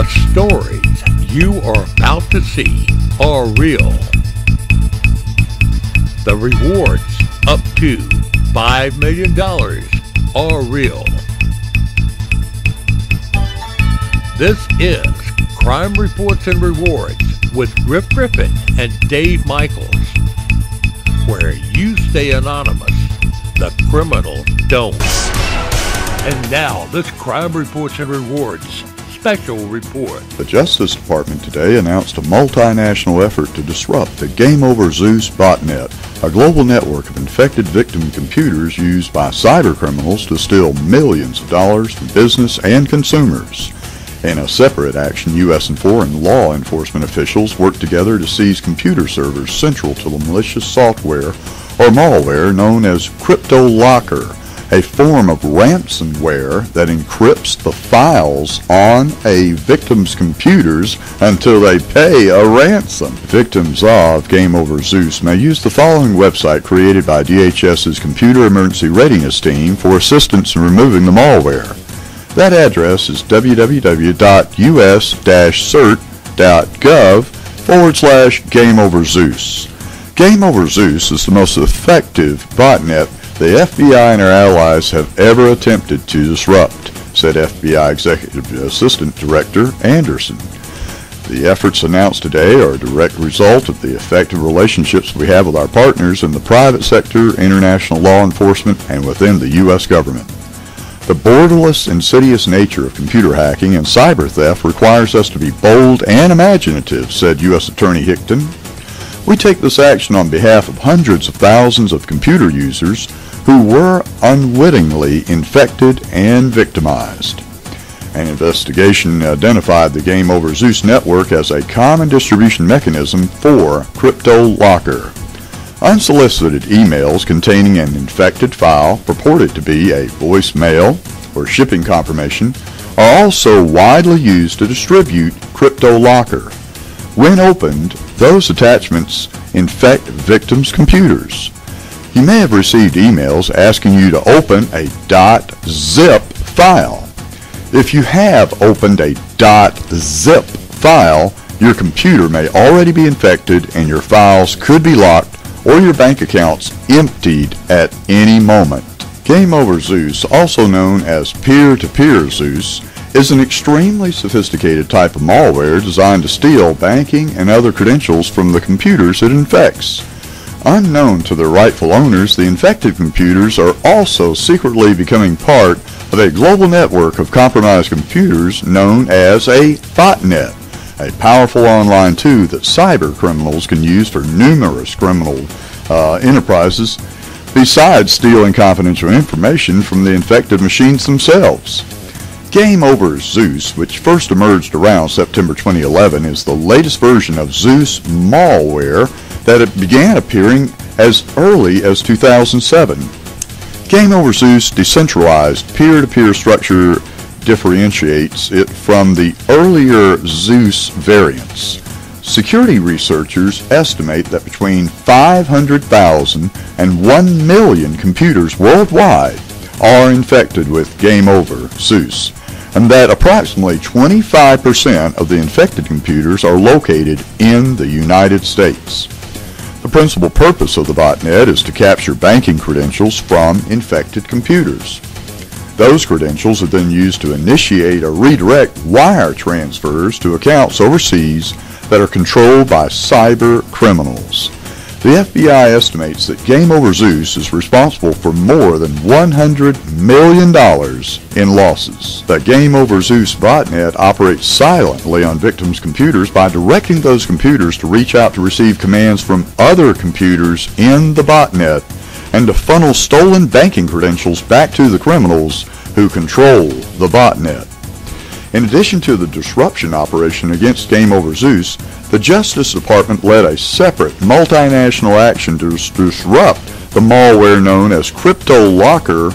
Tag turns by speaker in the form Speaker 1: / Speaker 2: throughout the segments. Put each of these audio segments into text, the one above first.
Speaker 1: The stories you are about to see are real. The rewards up to $5 million are real. This is Crime Reports and Rewards with Griff Griffin and Dave Michaels, where you stay anonymous, the criminals don't. And now, this Crime Reports and Rewards special report.
Speaker 2: The Justice Department today announced a multinational effort to disrupt the Game Over Zeus botnet, a global network of infected victim computers used by cyber criminals to steal millions of dollars from business and consumers. In a separate action, U.S. and foreign law enforcement officials worked together to seize computer servers central to the malicious software or malware known as CryptoLocker, a form of ransomware that encrypts the files on a victim's computers until they pay a ransom. Victims of Game Over Zeus may use the following website created by DHS's Computer Emergency Readiness Team for assistance in removing the malware. That address is www.us-cert.gov/GameOverZeus. Game Over Zeus is the most effective botnet the FBI and our allies have ever attempted to disrupt, said FBI Executive Assistant Director Anderson. The efforts announced today are a direct result of the effective relationships we have with our partners in the private sector, international law enforcement, and within the U.S. government. The borderless, insidious nature of computer hacking and cyber theft requires us to be bold and imaginative, said U.S. Attorney Hickton. We take this action on behalf of hundreds of thousands of computer users who were unwittingly infected and victimized. An investigation identified the Game Over Zeus network as a common distribution mechanism for CryptoLocker. Unsolicited emails containing an infected file purported to be a voicemail or shipping confirmation are also widely used to distribute CryptoLocker. When opened, those attachments infect victims' computers. You may have received emails asking you to open a .zip file. If you have opened a .zip file, your computer may already be infected and your files could be locked or your bank accounts emptied at any moment. Game Over Zeus, also known as peer-to-peer Zeus, is an extremely sophisticated type of malware designed to steal banking and other credentials from the computers it infects. Unknown to their rightful owners, the infected computers are also secretly becoming part of a global network of compromised computers known as a botnet, a powerful online tool that cyber criminals can use for numerous criminal enterprises, besides stealing confidential information from the infected machines themselves. Game Over Zeus, which first emerged around September 2011, is the latest version of Zeus malware that it began appearing as early as 2007. Game Over Zeus' decentralized peer-to-peer structure differentiates it from the earlier Zeus variants. Security researchers estimate that between 500,000 and 1 million computers worldwide are infected with Game Over Zeus, and that approximately 25% of the infected computers are located in the United States. The principal purpose of the botnet is to capture banking credentials from infected computers. Those credentials are then used to initiate or redirect wire transfers to accounts overseas that are controlled by cyber criminals. The FBI estimates that Game Over Zeus is responsible for more than $100 million in losses. The Game Over Zeus botnet operates silently on victims' computers by directing those computers to reach out to receive commands from other computers in the botnet and to funnel stolen banking credentials back to the criminals who control the botnet. In addition to the disruption operation against Game Over Zeus, the Justice Department led a separate multinational action to disrupt the malware known as CryptoLocker,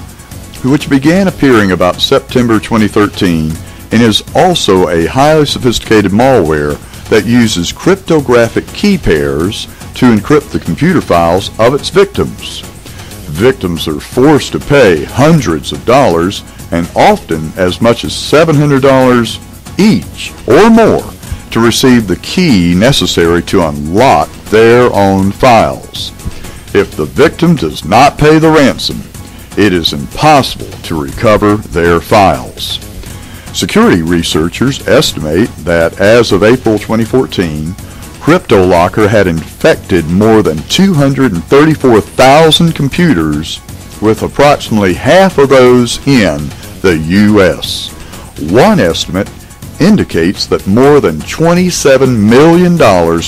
Speaker 2: which began appearing about September 2013 and is also a highly sophisticated malware that uses cryptographic key pairs to encrypt the computer files of its victims. Victims are forced to pay hundreds of dollars and often as much as $700 each or more to receive the key necessary to unlock their own files. If the victim does not pay the ransom, it is impossible to recover their files. Security researchers estimate that as of April 2014, CryptoLocker had infected more than 234,000 computers, with approximately half of those in the U.S. One estimate indicates that more than $27 million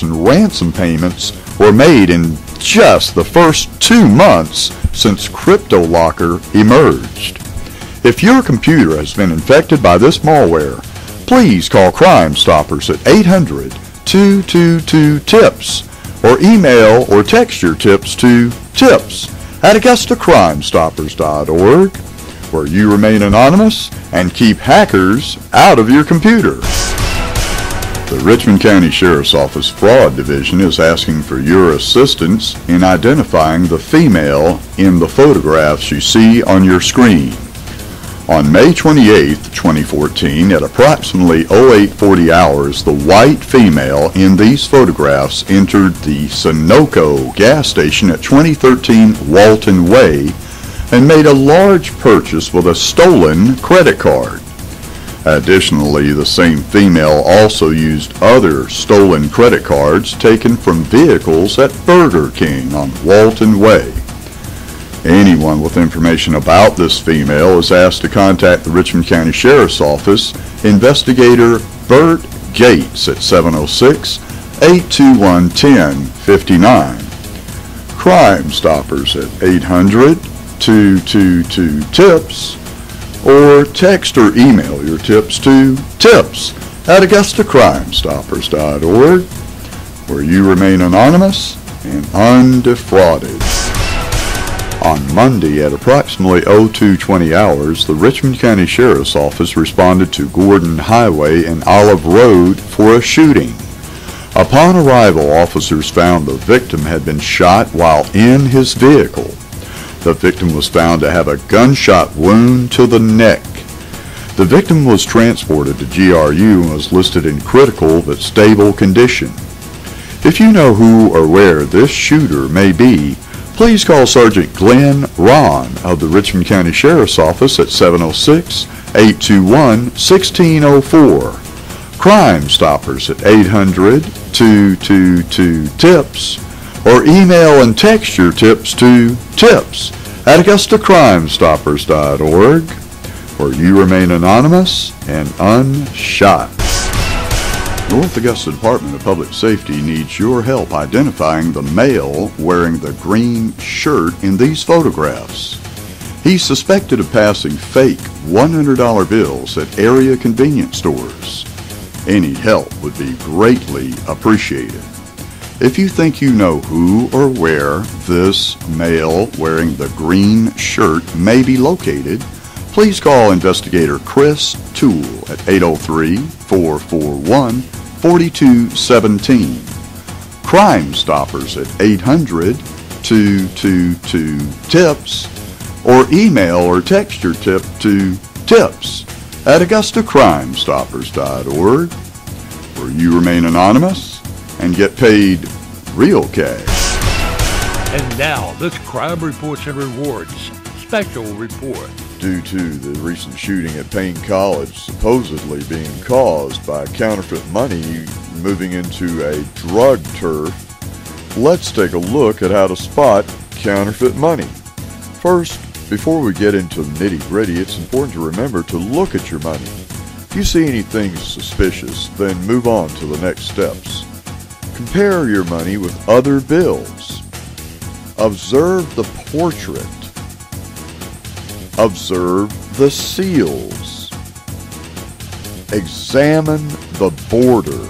Speaker 2: in ransom payments were made in just the first 2 months since CryptoLocker emerged. If your computer has been infected by this malware, please call Crime Stoppers at 800-222-TIPS or email or text your tips to tips@AugustaCrimeStoppers.org, where you remain anonymous and keep hackers out of your computer. The Richmond County Sheriff's Office Fraud Division is asking for your assistance in identifying the female in the photographs you see on your screen. On May 28, 2014, at approximately 0840 hours, the white female in these photographs entered the Sunoco gas station at 2013 Walton Way and made a large purchase with a stolen credit card. Additionally, the same female also used other stolen credit cards taken from vehicles at Burger King on Walton Way. Anyone with information about this female is asked to contact the Richmond County Sheriff's Office Investigator Bert Gates at 706-821-1059, Crime Stoppers at 800-222-TIPS, or text or email your tips to tips@AugustaCrimeStoppers.org, where you remain anonymous and undefrauded. On Monday at approximately 0220 hours, the Richmond County Sheriff's Office responded to Gordon Highway and Olive Road for a shooting. Upon arrival, officers found the victim had been shot while in his vehicle. The victim was found to have a gunshot wound to the neck. The victim was transported to GRU and was listed in critical but stable condition. If you know who or where this shooter may be, please call Sergeant Glenn Ron of the Richmond County Sheriff's Office at 706-821-1604, Crime Stoppers at 800-222-TIPS, or email and text your tips to tips@AugustaCrimeStoppers.org, where you remain anonymous and unshot. North Augusta Department of Public Safety needs your help identifying the male wearing the green shirt in these photographs. He's suspected of passing fake $100 bills at area convenience stores. Any help would be greatly appreciated. If you think you know who or where this male wearing the green shirt may be located, please call Investigator Chris Toole at 803-441-4217, Crime Stoppers at 800-222-TIPS, or email or text your tip to tips@AugustaCrimeStoppers.org, where you remain anonymous and get paid real cash.
Speaker 1: And now, this Crime Reports and Rewards special report.
Speaker 2: Due to the recent shooting at Payne College supposedly being caused by counterfeit money moving into a drug turf, let's take a look at how to spot counterfeit money. First, before we get into the nitty-gritty, it's important to remember to look at your money. If you see anything suspicious, then move on to the next steps. Compare your money with other bills. Observe the portrait. Observe the seals. Examine the border.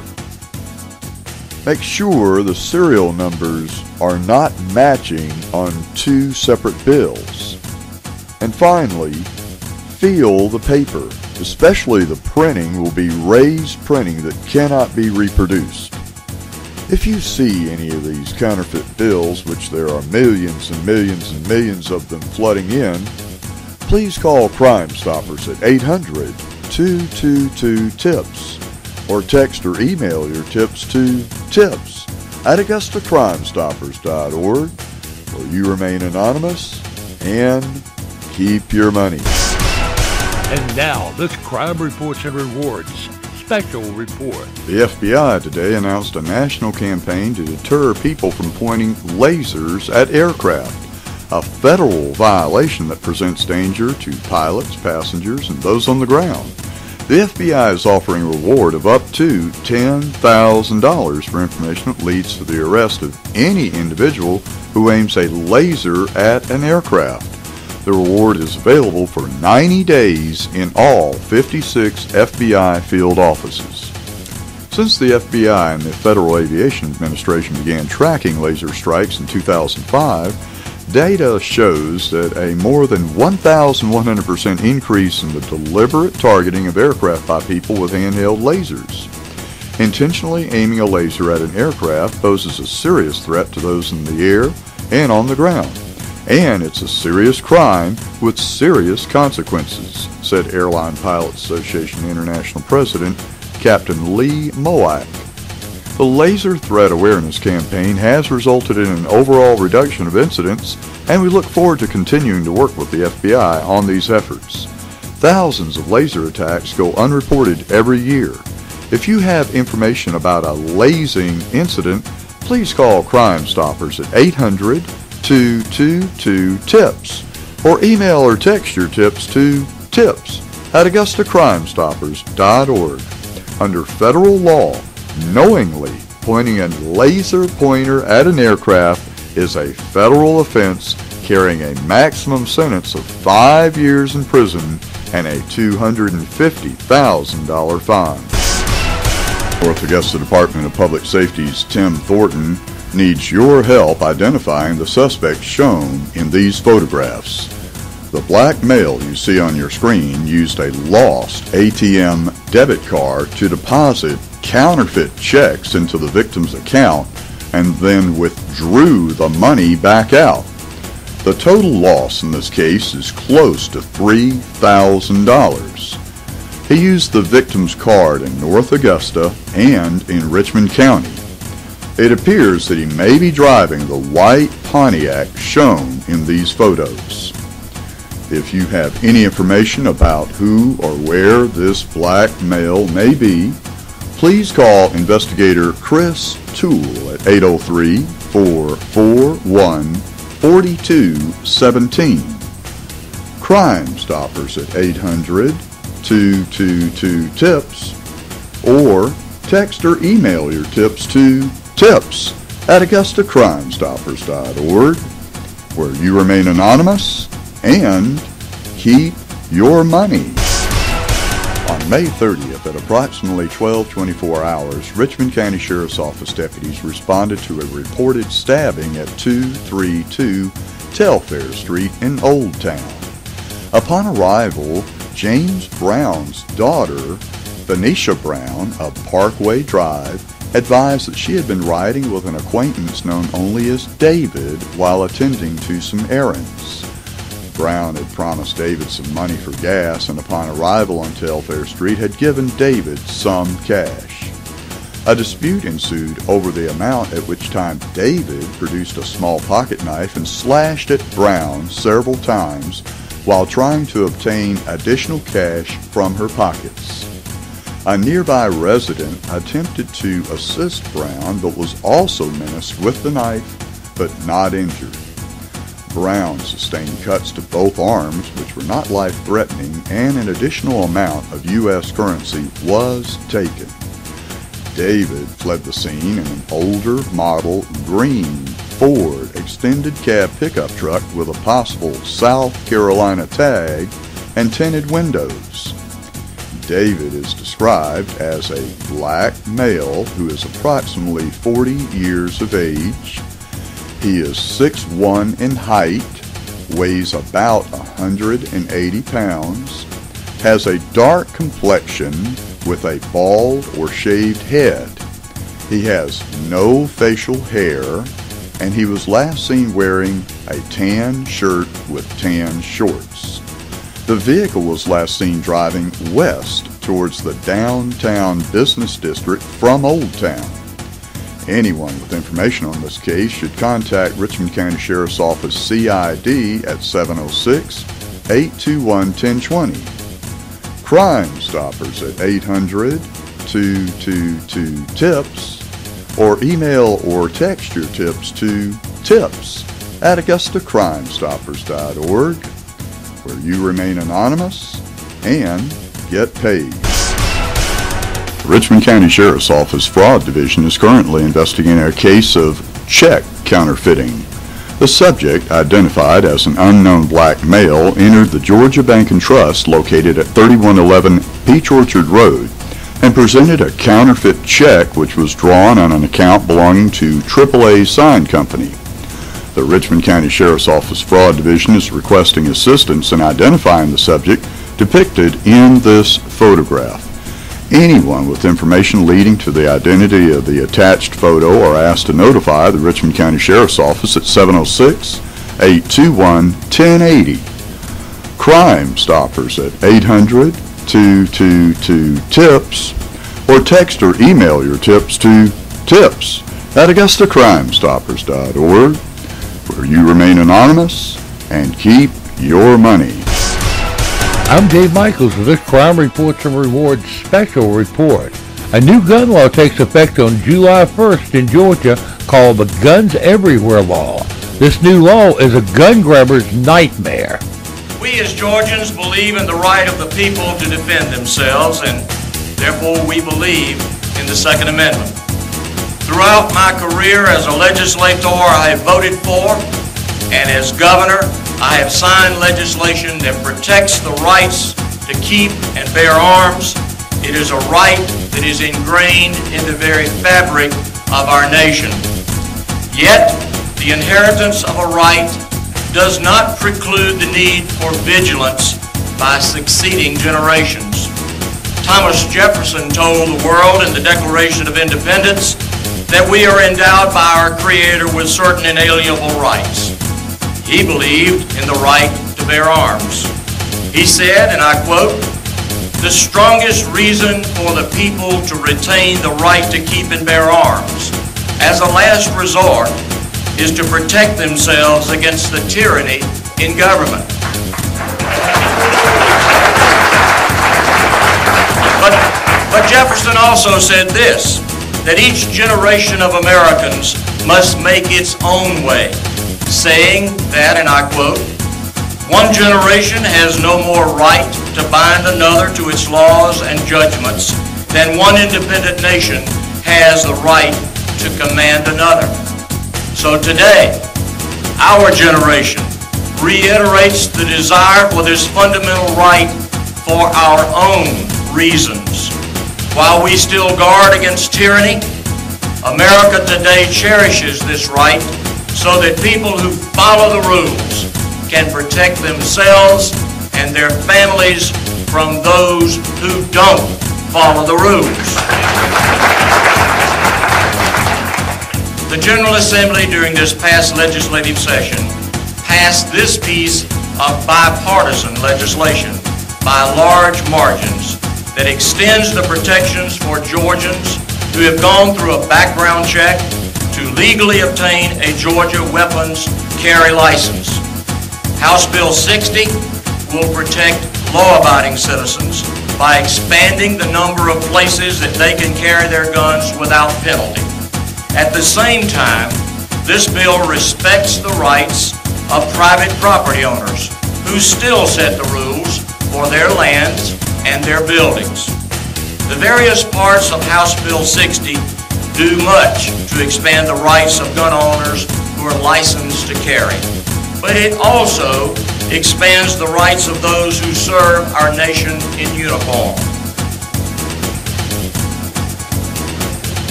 Speaker 2: Make sure the serial numbers are not matching on two separate bills. And finally, feel the paper. Especially the printing will be raised printing that cannot be reproduced. If you see any of these counterfeit bills, which there are millions and millions and millions of them flooding in, please call Crime Stoppers at 222-TIPS or text or email your tips to tips@AugustaCrimeStoppers.org, where you remain anonymous and keep your money.
Speaker 1: And now, this Crime Reports and Rewards special report.
Speaker 2: The FBI today announced a national campaign to deter people from pointing lasers at aircraft, a federal violation that presents danger to pilots, passengers, and those on the ground. The FBI is offering a reward of up to $10,000 for information that leads to the arrest of any individual who aims a laser at an aircraft. The reward is available for 90 days in all 56 FBI field offices. Since the FBI and the Federal Aviation Administration began tracking laser strikes in 2005, data shows that a more than 1,100% increase in the deliberate targeting of aircraft by people with handheld lasers. Intentionally aiming a laser at an aircraft poses a serious threat to those in the air and on the ground. And it's a serious crime with serious consequences, said Airline Pilots Association International President Captain Lee Moak. The Laser Threat Awareness Campaign has resulted in an overall reduction of incidents, and we look forward to continuing to work with the FBI on these efforts. Thousands of laser attacks go unreported every year. If you have information about a lasing incident, please call Crime Stoppers at 800-222-TIPS or email or text your tips to tips@AugustaCrimeStoppers.org. Under federal law, knowingly pointing a laser pointer at an aircraft is a federal offense carrying a maximum sentence of 5 years in prison and a $250,000 fine. North Augusta Department of Public Safety's Tim Thornton needs your help identifying the suspects shown in these photographs. The black male you see on your screen used a lost ATM debit card to deposit counterfeit checks into the victim's account and then withdrew the money back out. The total loss in this case is close to $3,000. He used the victim's card in North Augusta and in Richmond County. It appears that he may be driving the white Pontiac shown in these photos. If you have any information about who or where this black male may be, please call Investigator Chris Toole at 803-441-4217. Crime Stoppers at 800-222-TIPS or text or email your tips to tips@AugustaCrimeStoppers.org, where you remain anonymous and keep your money. On May 30th at approximately 12:24 hours, Richmond County Sheriff's Office deputies responded to a reported stabbing at 232 Telfair Street in Old Town. Upon arrival, James Brown's daughter, Venetia Brown of Parkway Drive, advised that she had been riding with an acquaintance known only as David while attending to some errands. Brown had promised David some money for gas and upon arrival on Telfair Street had given David some cash. A dispute ensued over the amount, at which time David produced a small pocket knife and slashed at Brown several times while trying to obtain additional cash from her pockets. A nearby resident attempted to assist Brown but was also menaced with the knife but not injured. Brown sustained cuts to both arms which were not life-threatening, and an additional amount of U.S. currency was taken. David fled the scene in an older model green Ford extended cab pickup truck with a possible South Carolina tag and tinted windows. David is described as a black male who is approximately 40 years of age. He is 6'1" in height, weighs about 180 pounds, has a dark complexion with a bald or shaved head. He has no facial hair, and he was last seen wearing a tan shirt with tan shorts. The vehicle was last seen driving west towards the downtown business district from Old Town. Anyone with information on this case should contact Richmond County Sheriff's Office CID at 706-821-1020, Crime Stoppers at 800-222-TIPS, or email or text your tips to tips@AugustaCrimeStoppers.org, where you remain anonymous and get paid. The Richmond County Sheriff's Office Fraud Division is currently investigating a case of check counterfeiting. The subject, identified as an unknown black male, entered the Georgia Bank and Trust located at 3111 Peach Orchard Road and presented a counterfeit check which was drawn on an account belonging to AAA Sign Company. The Richmond County Sheriff's Office Fraud Division is requesting assistance in identifying the subject depicted in this photograph. Anyone with information leading to the identity of the attached photo are asked to notify the Richmond County Sheriff's Office at 706-821-1080, Crime Stoppers at 800-222-TIPS, or text or email your tips to tips@AugustaCrimeStoppers.org, where you remain anonymous and keep your money.
Speaker 1: I'm Dave Michaels with this Crime Reports and Rewards special report. A new gun law takes effect on July 1st in Georgia called the Guns Everywhere Law. This new law is a gun grabber's nightmare.
Speaker 3: We as Georgians believe in the right of the people to defend themselves, and therefore we believe in the Second Amendment. Throughout my career as a legislator, I have voted for, and as governor, I have signed legislation that protects the rights to keep and bear arms. It is a right that is ingrained in the very fabric of our nation. Yet, the inheritance of a right does not preclude the need for vigilance by succeeding generations. Thomas Jefferson told the world in the Declaration of Independence that we are endowed by our Creator with certain inalienable rights. He believed in the right to bear arms. He said, and I quote, "The strongest reason for the people to retain the right to keep and bear arms as a last resort is to protect themselves against the tyranny in government." But Jefferson also said this, that each generation of Americans must make its own way, saying that, and I quote, "One generation has no more right to bind another to its laws and judgments than one independent nation has the right to command another." So today, our generation reiterates the desire for this fundamental right for our own reasons. While we still guard against tyranny, America today cherishes this right so that people who follow the rules can protect themselves and their families from those who don't follow the rules. The General Assembly during this past legislative session passed this piece of bipartisan legislation by large margins that extends the protections for Georgians who have gone through a background check to legally obtain a Georgia weapons carry license. House Bill 60 will protect law-abiding citizens by expanding the number of places that they can carry their guns without penalty. At the same time, this bill respects the rights of private property owners who still set the rules for their lands and their buildings. The various parts of House Bill 60 do much to expand the rights of gun owners who are licensed to carry, but it also expands the rights of those who serve our nation in uniform.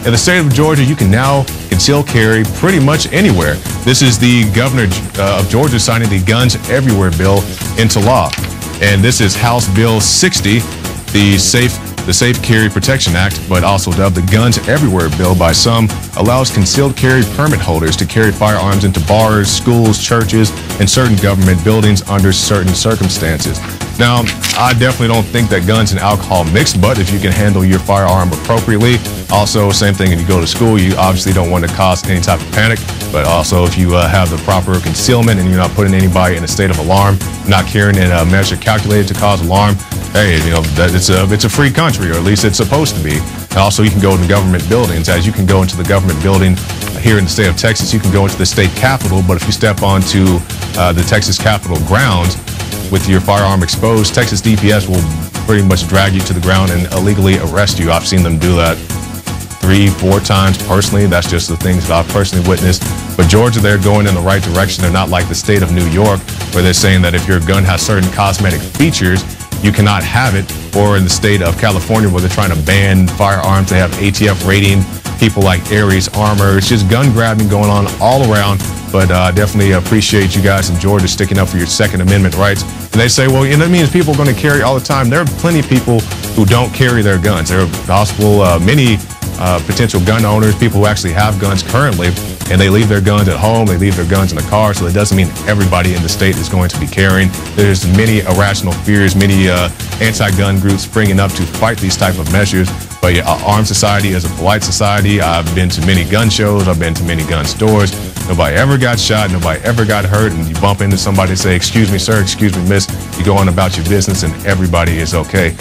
Speaker 4: In the state of Georgia, you can now conceal carry pretty much anywhere. This is the governor of Georgia signing the Guns Everywhere bill into law. And this is House Bill 60, the Safe The Safe Carry Protection Act, but also dubbed the Guns Everywhere bill by some, allows concealed carry permit holders to carry firearms into bars, schools, churches, and certain government buildings under certain circumstances. Now, I definitely don't think that guns and alcohol mix, but if you can handle your firearm appropriately, also same thing if you go to school, you obviously don't want to cause any type of panic, but also if you have the proper concealment and you're not putting anybody in a state of alarm, not carrying a measure calculated to cause alarm, hey, it's a free country, or at least it's supposed to be. And also you can go into government buildings. As you can go into the government building here in the state of Texas, you can go into the state capitol, but if you step onto the Texas Capitol grounds with your firearm exposed, Texas DPS will pretty much drag you to the ground and illegally arrest you. I've seen them do that 3-4 times personally. That's just the things that I've personally witnessed. But Georgia, they're going in the right direction. They're not like the state of New York, where they're saying that if your gun has certain cosmetic features, you cannot have it. Or in the state of California, where they're trying to ban firearms. They have ATF rating, people like Aries Armor. It's just gun grabbing going on all around. But definitely appreciate you guys in Georgia sticking up for your Second Amendment rights. And they say, well, that means people are going to carry all the time. There are plenty of people who don't carry their guns. There are possible many potential gun owners, people who actually have guns currently, and they leave their guns at home, they leave their guns in the car, so it doesn't mean everybody in the state is going to be carrying. There's many irrational fears, many anti-gun groups springing up to fight these type of measures. But Armed Society is a polite society. I've been to many gun shows, I've been to many gun stores. Nobody ever got shot, nobody ever got hurt, and you bump into somebody and say, excuse me, sir, excuse me, miss, you go on about your business and everybody is okay.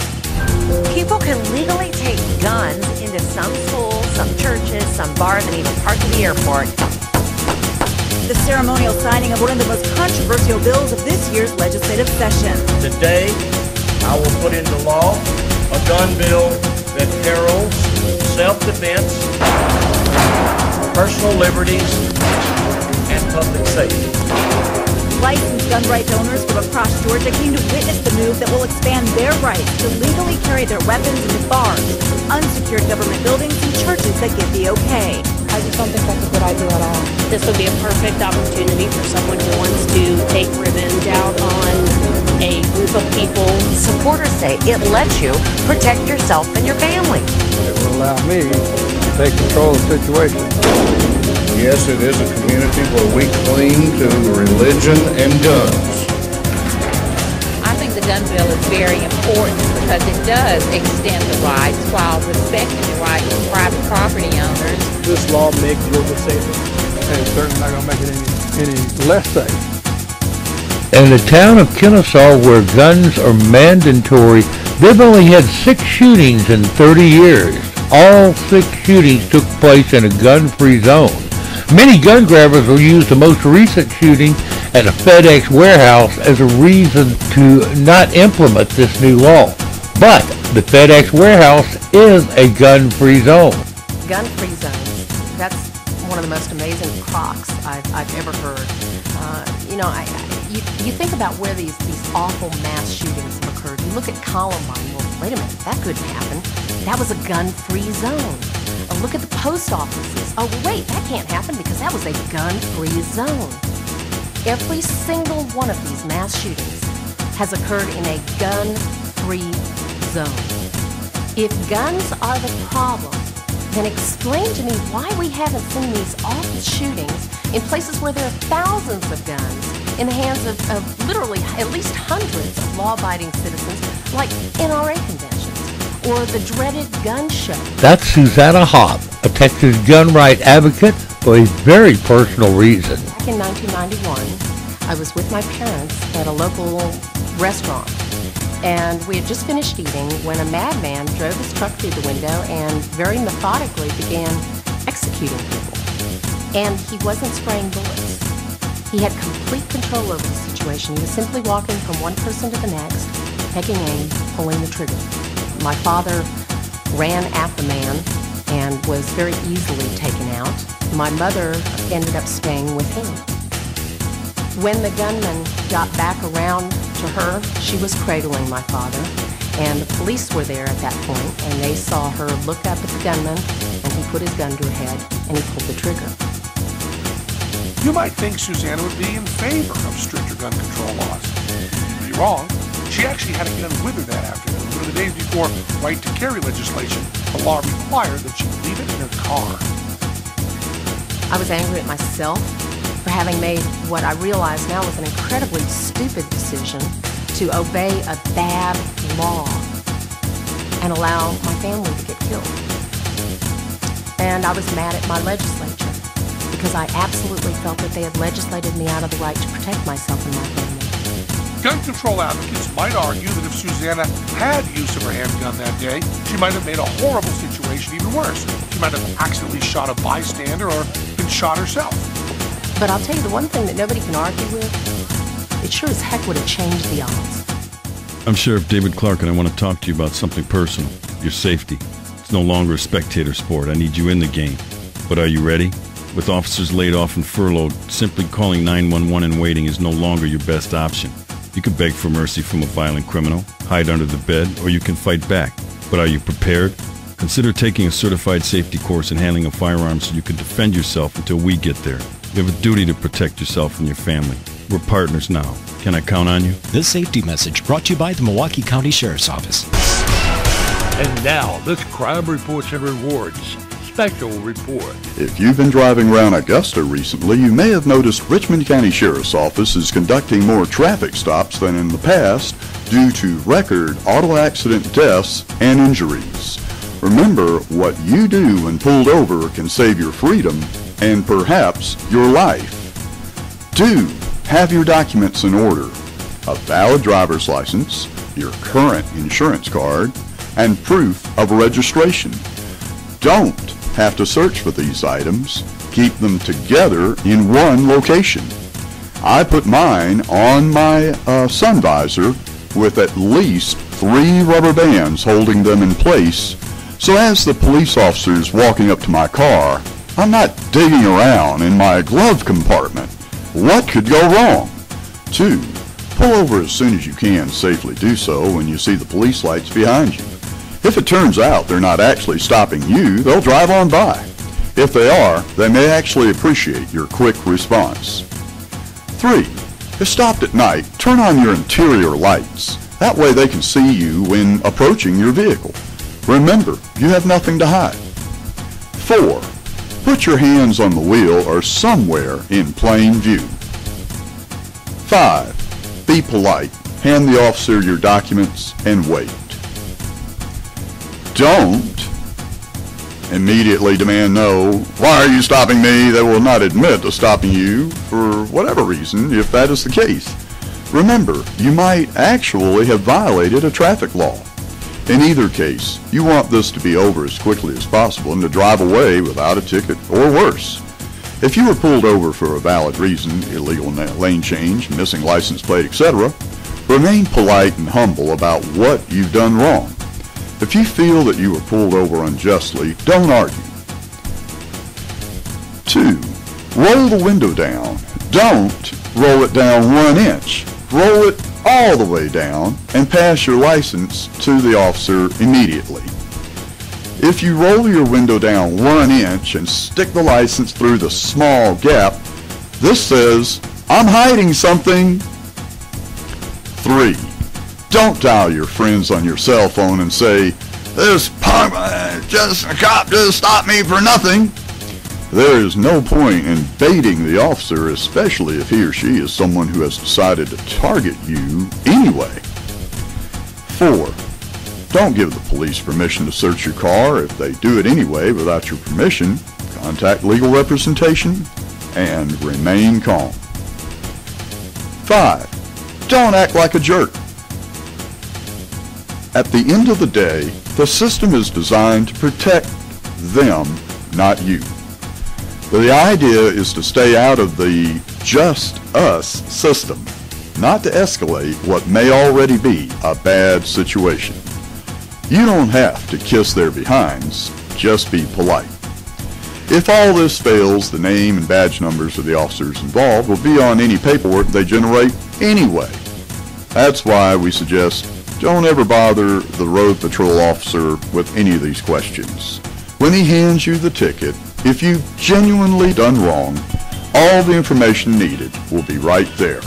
Speaker 5: People can legally take guns into some schools, some churches, some bars, and even parts of the airport.
Speaker 6: The ceremonial signing of one of the most controversial bills of this year's legislative session.
Speaker 3: Today, I will put into law a gun bill that heralds self-defense, personal liberties, and public safety.
Speaker 6: Licensed gun rights owners from across Georgia came to witness the move that will expand their rights to legally carry their weapons into bars, unsecured government buildings, and churches that give the okay.
Speaker 7: I just don't think that's a good idea at all. This would be a perfect opportunity for someone who wants to take revenge out on a group of people.
Speaker 5: Supporters say it lets you protect yourself and your family.
Speaker 8: It will allow me to take control of the situation.
Speaker 9: Yes, it is a community where we cling to religion and guns.
Speaker 10: I think the gun bill is very important because it does extend the rights while respecting the rights of private property owners.
Speaker 8: This law makes Georgia safer, and it's certainly not going to make it any less safe.
Speaker 1: In the town of Kennesaw, where guns are mandatory, they've only had 6 shootings in 30 years. All 6 shootings took place in a gun-free zone. Many gun grabbers will use the most recent shooting at a FedEx warehouse as a reason to not implement this new law. But the FedEx warehouse is a gun-free zone.
Speaker 5: Gun-free zones, that's one of the most amazing crocs I've ever heard. You think about where these awful mass shootings have occurred. You look at Columbine, well, wait a minute, that couldn't happen. That was a gun-free zone. Look at the post offices. Oh, wait, that can't happen because that was a gun-free zone. Every single one of these mass shootings has occurred in a gun-free zone. If guns are the problem, then explain to me why we haven't seen these awful shootings in places where there are thousands of guns in the hands of literally at least hundreds of law-abiding citizens, like NRA conventions or the dreaded gun show.
Speaker 1: That's Susanna Hopp, a Texas gun right advocate for a very personal reason.
Speaker 5: Back in 1991, I was with my parents at a local restaurant, and we had just finished eating when a madman drove his truck through the window and very methodically began executing people. And he wasn't spraying bullets. He had complete control over the situation. He was simply walking from one person to the next, taking aim, pulling the trigger. My father ran at the man and was very easily taken out. My mother ended up staying with him. When the gunman got back around to her, she was cradling my father, and the police were there at that point, and they saw her look up at the gunman, and he put his gun to her head, and he pulled the trigger.
Speaker 11: You might think Susanna would be in favor of stricter gun control laws. You'd be wrong. She actually had a gun with her that afternoon, but in the days before right-to-carry legislation, the law required that she leave it in her car.
Speaker 5: I was angry at myself for having made what I realize now was an incredibly stupid decision to obey a bad law and allow my family to get killed. And I was mad at my legislature because I absolutely felt that they had legislated me out of the right to protect myself and my family.
Speaker 11: Gun control advocates might argue that if Susanna had use of her handgun that day, she might have made a horrible situation even worse. She might have accidentally shot a bystander or been shot herself.
Speaker 5: But I'll tell you the one thing that nobody can argue with, it sure as heck would have changed the odds.
Speaker 12: I'm Sheriff David Clark, and I want to talk to you about something personal, your safety. It's no longer a spectator sport. I need you in the game. But are you ready? With officers laid off and furloughed, simply calling 911 and waiting is no longer your best option. You can beg for mercy from a violent criminal, hide under the bed, or you can fight back. But are you prepared? Consider taking a certified safety course in handling a firearm so you can defend yourself until we get there. You have a duty to protect yourself and your family. We're partners now. Can I count on you?
Speaker 13: This safety message brought to you by the Milwaukee County Sheriff's Office.
Speaker 1: And now, this Crime Reports and Rewards special report.
Speaker 2: If you've been driving around Augusta recently, you may have noticed Richmond County Sheriff's Office is conducting more traffic stops than in the past due to record auto accident deaths and injuries. Remember, what you do when pulled over can save your freedom and perhaps your life. Do have your documents in order: a valid driver's license, your current insurance card, and proof of registration. Don't have to search for these items. Keep them together in one location. I put mine on my sun visor with at least 3 rubber bands holding them in place, so as the police officer's walking up to my car, I'm not digging around in my glove compartment. What could go wrong? 2, pull over as soon as you can safely do so when you see the police lights behind you. If it turns out they're not actually stopping you, they'll drive on by. If they are, they may actually appreciate your quick response. 3, if stopped at night, turn on your interior lights. That way they can see you when approaching your vehicle. Remember, you have nothing to hide. 4, put your hands on the wheel or somewhere in plain view. 5, be polite. Hand the officer your documents and wait. Don't immediately demand no. Why are you stopping me? They will not admit to stopping you for whatever reason if that is the case. Remember, you might actually have violated a traffic law. In either case, you want this to be over as quickly as possible and to drive away without a ticket or worse. If you were pulled over for a valid reason, illegal lane change, missing license plate, etc., remain polite and humble about what you've done wrong. If you feel that you were pulled over unjustly, don't argue. 2, roll the window down. Don't roll it down 1 inch. Roll it all the way down and pass your license to the officer immediately. If you roll your window down 1 inch and stick the license through the small gap, this says, "I'm hiding something." 3, don't dial your friends on your cell phone and say, "This punk, a cop just stopped me for nothing." There is no point in baiting the officer, especially if he or she is someone who has decided to target you anyway. 4, don't give the police permission to search your car. If they do it anyway without your permission, contact legal representation and remain calm. 5, don't act like a jerk. At the end of the day, the system is designed to protect them, not you. The idea is to stay out of the just us system, not to escalate what may already be a bad situation. You don't have to kiss their behinds, just be polite. If all this fails, the name and badge numbers of the officers involved will be on any paperwork they generate anyway. That's why we suggest don't ever bother the road patrol officer with any of these questions. When he hands you the ticket, if you've genuinely done wrong, all the information needed will be right there.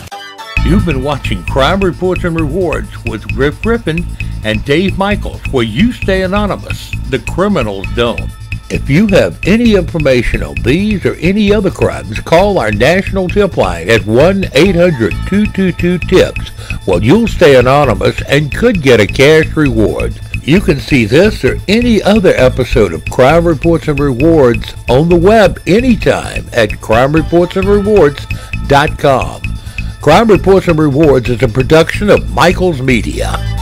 Speaker 1: You've been watching Crime Reports and Rewards with Griff Griffin and Dave Michaels, where you stay anonymous. The criminals don't. If you have any information on these or any other crimes, call our national tip line at 1-800-222-TIPS. Well, you'll stay anonymous and could get a cash reward. You can see this or any other episode of Crime Reports and Rewards on the web anytime at crimereportsandrewards.com. Crime Reports and Rewards is a production of Michaels Media.